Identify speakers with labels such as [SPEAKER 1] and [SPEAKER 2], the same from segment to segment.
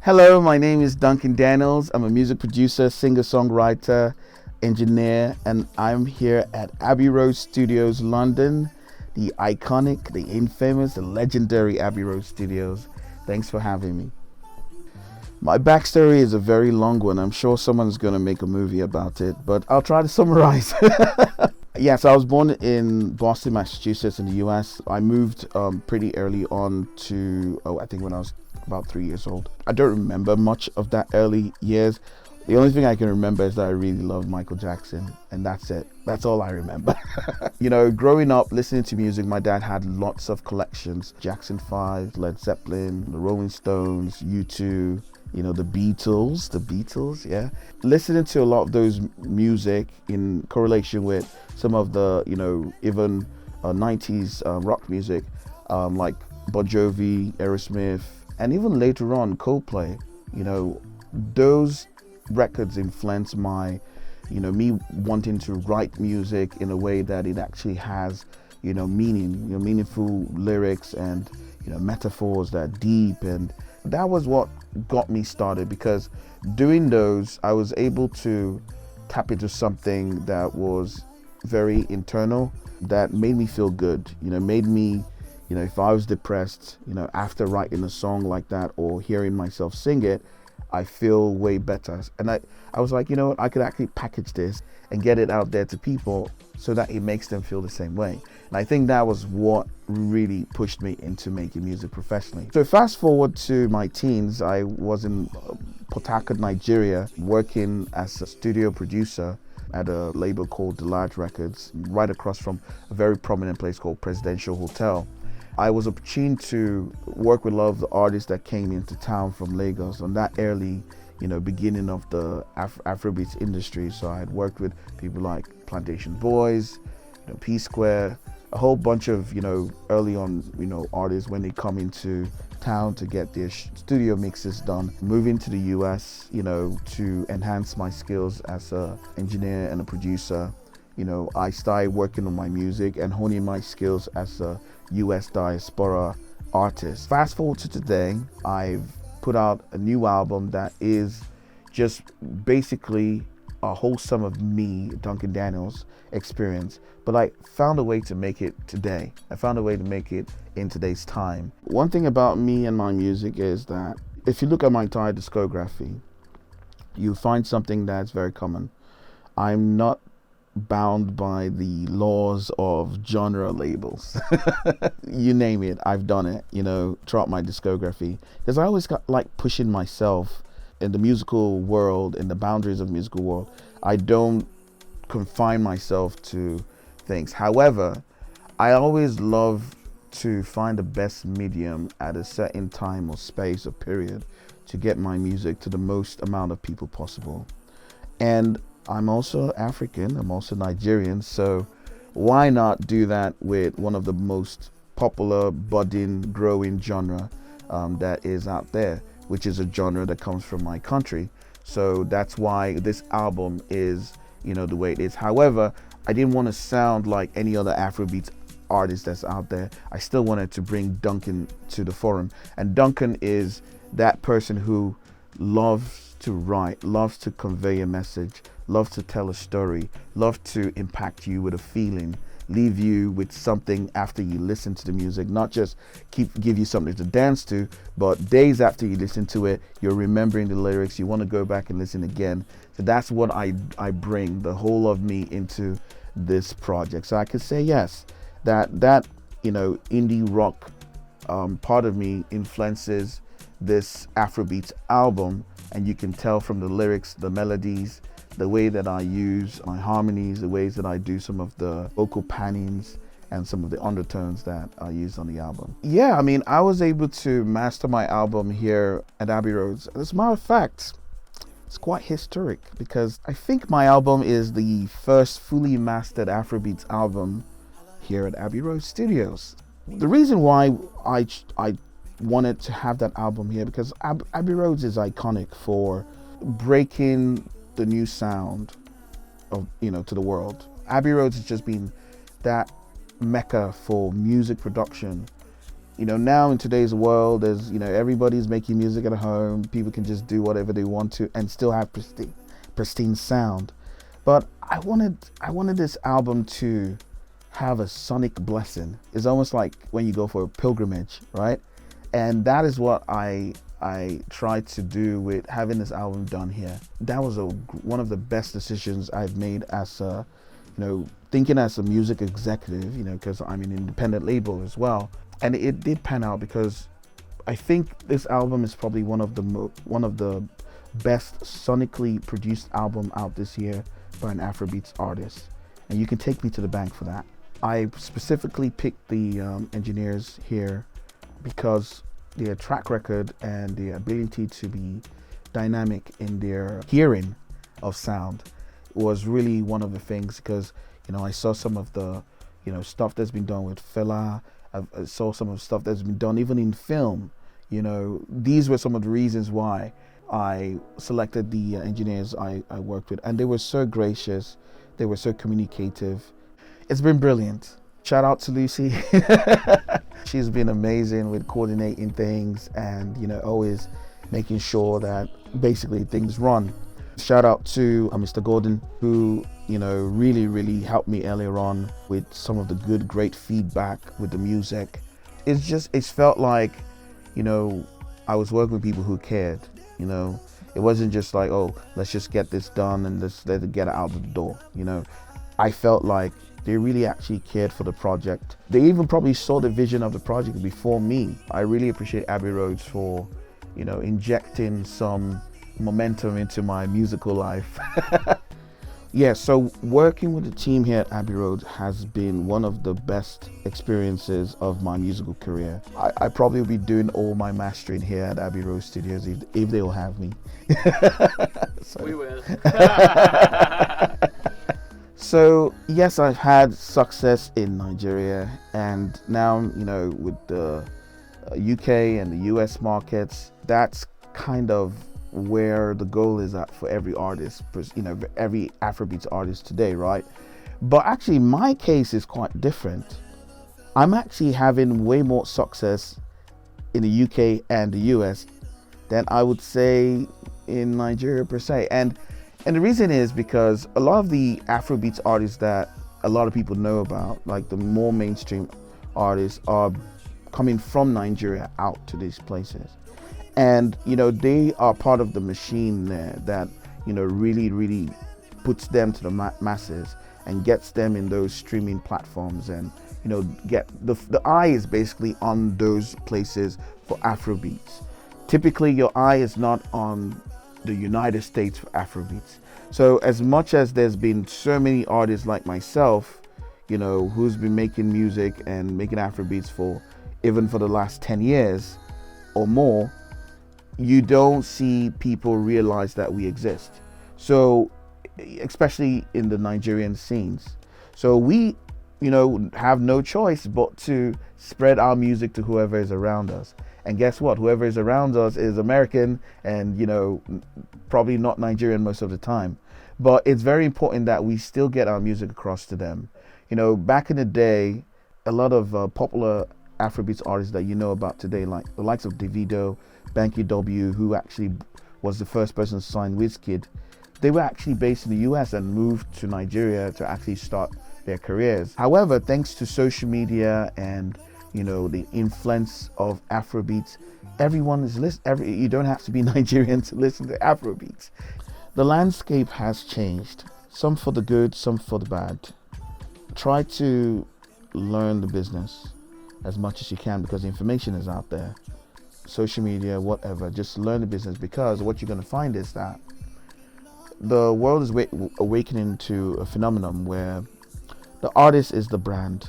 [SPEAKER 1] Hello, my name is Duncan Daniels. I'm a music producer, singer-songwriter, engineer, and I'm here at Abbey Road Studios, London, the iconic, the infamous, the legendary Abbey Road Studios. Thanks for having me. My backstory is a very long one. I'm sure someone's going to make a movie about it, but I'll try to summarize. Yes, I was born in Boston, Massachusetts, in the US. I moved pretty early on to, I think when I was about 3 years old. I don't remember much of that early years. The only thing I can remember is that I really loved Michael Jackson, and that's it. That's all I remember. Growing up, listening to music, my dad had lots of collections. Jackson 5, Led Zeppelin, the Rolling Stones, U2, the Beatles, yeah. Listening to a lot of those music in correlation with some of the, even 90s rock music, like Bon Jovi, Aerosmith, and even later on Coldplay. Those records influenced my, me wanting to write music in a way that it actually has, meaning, meaningful lyrics and, metaphors that are deep. And that was what got me started, because doing those, I was able to tap into something that was very internal, that made me feel good, made me, if I was depressed, after writing a song like that or hearing myself sing it, I feel way better. And I was like, I could actually package this and get it out there to people so that it makes them feel the same way. And I think that was what really pushed me into making music professionally. So fast forward to my teens, I was in Port Harcourt, Nigeria, working as a studio producer at a label called The Large Records, right across from a very prominent place called Presidential Hotel. I was opportune to work with a lot of the artists that came into town from Lagos on that early, beginning of the Afrobeats industry. So I had worked with people like Plantation Boys, P Square, a whole bunch of, early on, artists when they come into town to get their studio mixes done. Moving to the US, to enhance my skills as an engineer and a producer. I started working on my music and honing my skills as a US diaspora artist. Fast forward to today, I've put out a new album that is just basically a whole sum of me, Duncan Daniels, experience. But I found a way to make it today. I found a way to make it in today's time. One thing about me and my music is that if you look at my entire discography, you find something that's very common. I'm not bound by the laws of genre labels. You name it, I've done it, throughout my discography. Because I always got like pushing myself in the musical world, in the boundaries of musical world. I don't confine myself to things. However, I always love to find the best medium at a certain time or space or period to get my music to the most amount of people possible. And I'm also African, I'm also Nigerian, so why not do that with one of the most popular, budding, growing genre that is out there, which is a genre that comes from my country. So that's why this album is, the way it is. However, I didn't want to sound like any other Afrobeats artist that's out there. I still wanted to bring Duncan to the forum. And Duncan is that person who loves to write, loves to convey a message, loves to tell a story, loves to impact you with a feeling, leave you with something after you listen to the music, not just give you something to dance to, but days after you listen to it, you're remembering the lyrics, you want to go back and listen again. So that's what I bring, the whole of me, into this project. So I could say yes, that indie rock part of me influences this Afrobeats album, and you can tell from the lyrics, the melodies, the way that I use my harmonies, the ways that I do some of the vocal pannings and some of the undertones that I use on the album. Yeah, I was able to master my album here at Abbey Road. As a matter of fact, it's quite historic because I think my album is the first fully mastered Afrobeats album here at Abbey Road Studios. The reason why I wanted to have that album here, because Abbey Road is iconic for breaking the new sound of to the world. Abbey Road has just been that mecca for music production now in today's world, there's, everybody's making music at home. People can just do whatever they want to and still have pristine sound. But I wanted this album to have a sonic blessing. It's almost like when you go for a pilgrimage, right? And that is what I tried to do with having this album done here. That was one of the best decisions I've made as a, thinking as a music executive, because I'm an independent label as well. And it did pan out, because I think this album is probably one of the best sonically produced album out this year by an Afrobeats artist. And you can take me to the bank for that. I specifically picked the engineers here because their track record and their ability to be dynamic in their hearing of sound was really one of the things, because I saw some of the stuff that's been done with Fela. I saw some of the stuff that's been done even in film. These were some of the reasons why I selected the engineers I worked with, and they were so gracious, they were so communicative. It's been brilliant. Shout out to Lucy. She's been amazing with coordinating things and always making sure that basically things run. Shout out to Mr. Gordon, who really helped me earlier on with some of the great feedback with the music. It's felt like I was working with people who cared. It wasn't just like, oh, let's just get this done and let it get out of the door. I felt like they really actually cared for the project. They even probably saw the vision of the project before me. I really appreciate Abbey Road for injecting some momentum into my musical life. Yeah, so working with the team here at Abbey Road has been one of the best experiences of my musical career. I probably will be doing all my mastering here at Abbey Road Studios if they will have me.
[SPEAKER 2] We will.
[SPEAKER 1] So yes, I've had success in Nigeria, and now with the UK and the US markets, that's kind of where the goal is at for every artist, every Afrobeats artist today, right? But actually my case is quite different. I'm actually having way more success in the UK and the US than I would say in Nigeria per se. And the reason is because a lot of the Afrobeats artists that a lot of people know about, like the more mainstream artists, are coming from Nigeria out to these places. And they are part of the machine there that really puts them to the masses and gets them in those streaming platforms, and get the eye is basically on those places for Afrobeats. Typically your eye is not on the United States for Afrobeats. So as much as there's been so many artists like myself, who's been making music and making Afrobeats for the last 10 years or more, you don't see people realize that we exist. So especially in the Nigerian scenes. So we, have no choice but to spread our music to whoever is around us. And guess what? Whoever is around us is American and, probably not Nigerian most of the time. But it's very important that we still get our music across to them. Back in the day, a lot of popular Afrobeats artists that about today, like the likes of Davido, Banky W, who actually was the first person to sign Wizkid, they were actually based in the US and moved to Nigeria to actually start their careers. However, thanks to social media and the influence of Afrobeats, everyone is listening. You don't have to be Nigerian to listen to Afrobeats. The landscape has changed, some for the good, some for the bad. Try to learn the business as much as you can, because the information is out there. Social media, whatever, just learn the business, because what you're going to find is that the world is awakening to a phenomenon where the artist is the brand.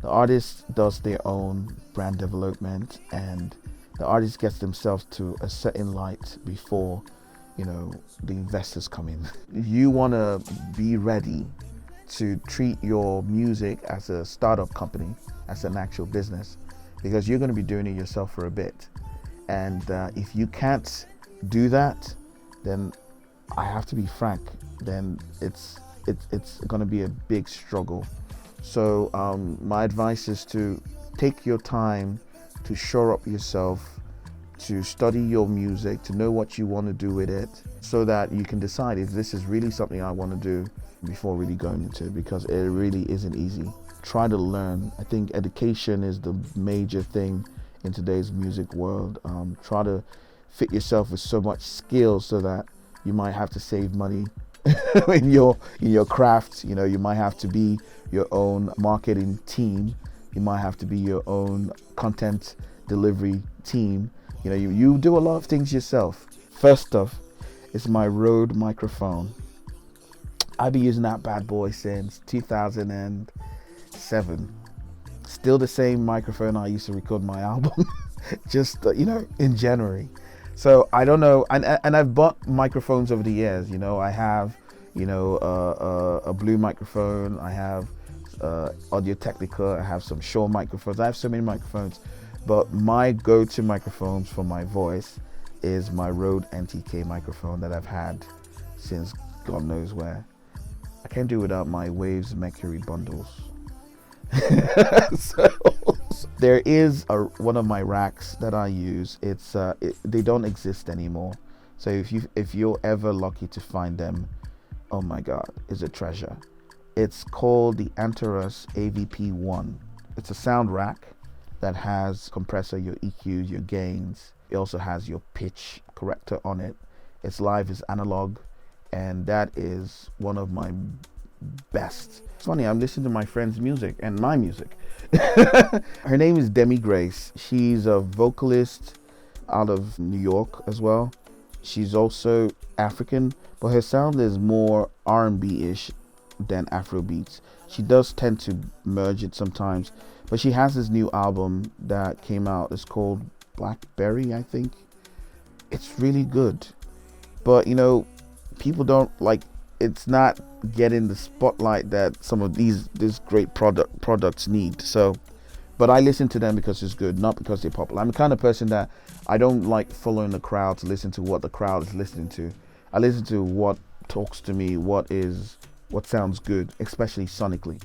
[SPEAKER 1] The artist does their own brand development, and the artist gets themselves to a certain light before the investors come in. You want to be ready to treat your music as a startup company, as an actual business, because you're going to be doing it yourself for a bit. And if you can't do that, then I have to be frank, then it's going to be a big struggle. So my advice is to take your time to shore up yourself, to study your music, to know what you want to do with it, so that you can decide if this is really something I want to do before really going into it, because it really isn't easy. Try to learn. I think education is the major thing in today's music world. Try to fit yourself with so much skill so that you might have to save money in your craft. You know, you might have to be your own marketing team. You might have to be your own content delivery team. You know, you do a lot of things yourself. First off, it's my Rode microphone. I've been using that bad boy since 2007. Still the same microphone I used to record my album, just in January. So I don't know, and I've bought microphones over the years. You know, I have, a Blue microphone. I have Audio Technica. I have some Shure microphones. I have so many microphones, but my go-to microphones for my voice is my Rode NTK microphone that I've had since God knows where. I can't do without my Waves Mercury bundles. So there is one of my racks that I use. They don't exist anymore. So if you're ever lucky to find them, oh my God, it's a treasure. It's called the Antares AVP1. It's a sound rack that has compressor, your EQs, your gains. It also has your pitch corrector on it. Its live is analog, and that is one of my best. It's funny, I'm listening to my friend's music and my music. Her name is Demi Grace. She's a vocalist out of New York as well. She's also African, but her sound is more R&B-ish than Afrobeats. She does tend to merge it sometimes, but she has this new album that came out. It's called Blackberry, I think. It's really good, but people don't like. It's not getting the spotlight that some of these great products need. So, but I listen to them because it's good, not because they're popular. I'm the kind of person that I don't like following the crowd to listen to what the crowd is listening to. I listen to what talks to me, what sounds good, especially sonically.